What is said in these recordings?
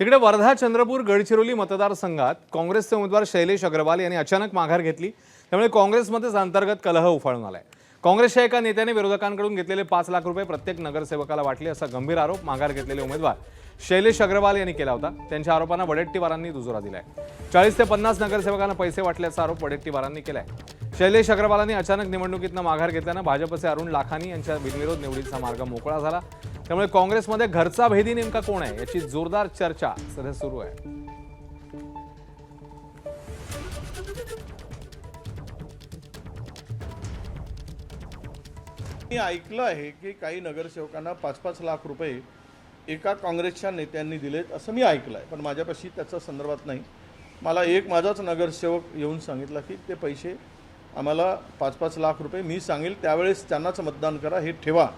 तिकडे वर्धा चंद्रपूर गडचिरोली मतदारसंघात काँग्रेसचे उमेदवार शैलेश अग्रवाल यांनी अचानक माघार घेतली। त्यामुळे काँग्रेसमध्येच अंतर्गत कलह उफाळून आलाय। काँग्रेसच्या एका नेत्याने विरोधकांकडून घेतलेले 5 लाख रुपये प्रत्येक नगरसेवकाला वाटले असा गंभीर आरोप माघार घेतलेले उमेदवार शैलेश अग्रवाल यांनी केला होता। त्यांच्या आरोपांना वडेट्टीवारांनी दुजोरा दिलाय। 40 ते 50 नगरसेवकांना पैसे वाटल्याचा आरोप वडेट्टीवारांनी केलाय। शैलेश अग्रवालांनी अचानक निवडणुकीतनं माघार घेतल्यानं भाजपचे अरुण लाखानी यांच्या बिनविरोध निवडीचा मार्ग मोकळा झाला। त्यामुळे काँग्रेसमध्ये घरचा भेदी नेमका कोण आहे याची जोरदार चर्चा सध्या सुरू आहे। मी ऐकलं आहे की काही नगरसेवकांना 5-5 लाख रुपये एका काँग्रेसच्या नेत्यांनी दिलेत असं मी ऐकलं आहे, पण माझ्यापाशी त्याचा संदर्भात नाही। मला एक माझाच नगरसेवक येऊन सांगितलं की ते पैसे आम्हाला 5-5 लाख रुपये मी सांगेल त्यावेळेस त्यांनाच मतदान करा हे ठेवा।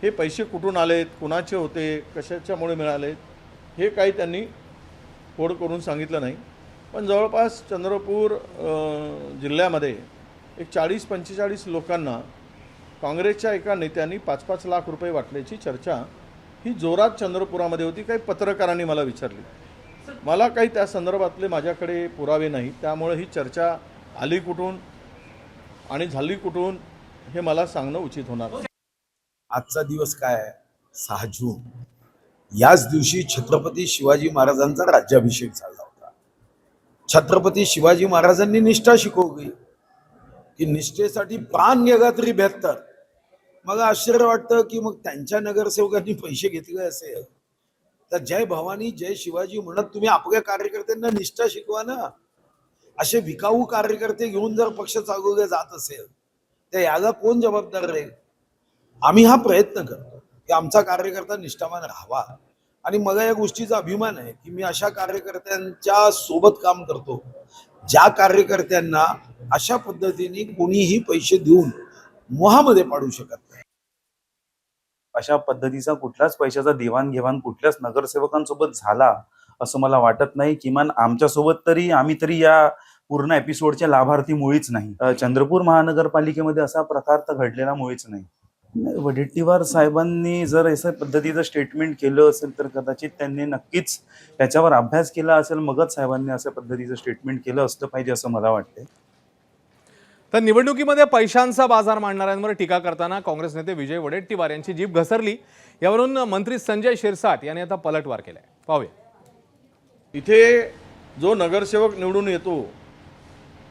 हे पैसे कुठून आलेत, कुणाचे होते, कशाच्यामुळे मिळालेत हे काही त्यांनी कोड करून सांगितलं नाही। पण जवळपास चंद्रपूर जिल्ह्यामध्ये एक 40-45 लोकांना काँग्रेसच्या एका नेत्यांनी 5-5 लाख रुपये वाटल्याची चर्चा ही जोरात चंद्रपुरामध्ये होती। काही पत्रकारांनी मला विचारली, मला काही त्या संदर्भातले माझ्याकडे पुरावे नाही, त्यामुळे ही चर्चा आली कुठून आणि झाली कुठून हे मला सांगणं उचित होणार। आजचा दिवस काय आहे? 6 जून। याच दिवशी छत्रपती शिवाजी महाराजांचा राज्याभिषेक झाला होता। छत्रपती शिवाजी महाराजांनी निष्ठा शिकवली की निष्ठेसाठी प्राण गेला तरी 72। मग आश्चर्य वाटतं की मग त्यांच्या नगरसेवकांनी पैसे घेतले असेल तर जय भवानी जय शिवाजी म्हणत तुम्ही आपल्या कार्यकर्त्यांना निष्ठा शिकवा ना। असे विकाऊ कार्यकर्ते घेऊन जर पक्ष चालवले जात असेल तर याला कोण जबाबदार राहील? आम्ही हा प्रयत्न करतो की आमचा कार्यकर्ता निष्ठावान राहावा आणि मला या गोष्टीचा अभिमान आहे की मी अशा कार्यकर्त्यांच्या सोबत काम करतो ज्या कार्यकर्त्यांना अशा पद्धतीने कोणीही पैसे देऊन मोहामध्ये पाडू शकत नाही। अशा पद्धतीचा कुठल्याच पैशाचा देवाणघेवाण कुठल्याच नगरसेवकांसोबत झाला असं मला वाटत नाही। किमान आमच्यासोबत तरी आम्ही तरी या पूर्ण एपिसोडचे लाभार्थी मुळीच नाही। चंद्रपूर महानगरपालिकेमध्ये असा प्रकार तर घडलेला मुळीच नाही। वडेट्टीवार साहेबांनी जर अशा पद्धतीचं स्टेटमेंट केलं असेल तर कदाचित त्यांनी नक्कीच त्याच्यावर अभ्यास केला असेल, मगच साहेबांनी अशा पद्धतीचं स्टेटमेंट केलं असतं पाहिजे असं मला वाटते। तर निवडणुकीमध्ये पैशांचा बाजार मांडणाऱ्यांवर टीका करताना काँग्रेस नेते विजय वडेट्टीवार यांची जीभ घसरली। यावरून मंत्री संजय शिरसाट यांनी आता पलटवार केलाय। पाहूया। इथे जो नगरसेवक निवडून येतो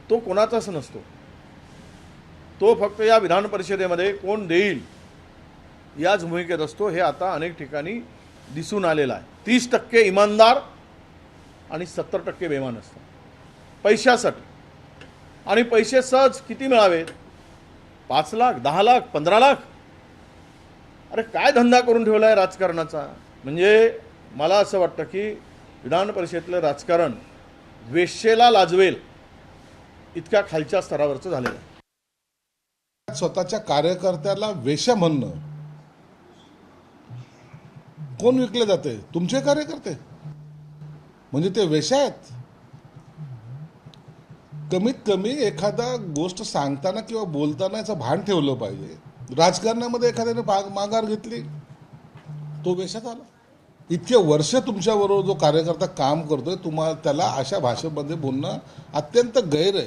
तो कोणाचाच नसतो, तो फक्त या विधान परिषदेमध्ये कोण देईल याच भूमिकेत असतो। हे आता अनेक ठिकाणी दिसून आलेलं आहे। 30% इमानदार आणि 70% बेईमान असतात पैशासाठी। आणि पैसे सहज किती मिळावेत? 5 लाख, 10 लाख, 15 लाख? अरे काय धंदा करून ठेवला आहे राजकारणाचा? म्हणजे मला असं वाटतं की विधान परिषदेतलं राजकारण वेश्येला लाजवेल इतक्या खालच्या स्तरावरचं झालेलं आहे। स्वतःच्या कार्यकर्त्याला वेश्या म्हणणं कोण विकले जाते? तुमचे कार्यकर्ते म्हणजे ते वेश्या आहेत? कमीत कमी एखादा गोष्ट सांगताना किंवा बोलताना याचं भान ठेवलं पाहिजे। राजकारणामध्ये एखाद्याने माघार घेतली तो वेश्या झाला। इतके वर्ष तुमच्याबरोबर जो कार्यकर्ता काम करतोय तुम्हाला त्याला अशा भाषेमध्ये बोलणं अत्यंत गैर आहे।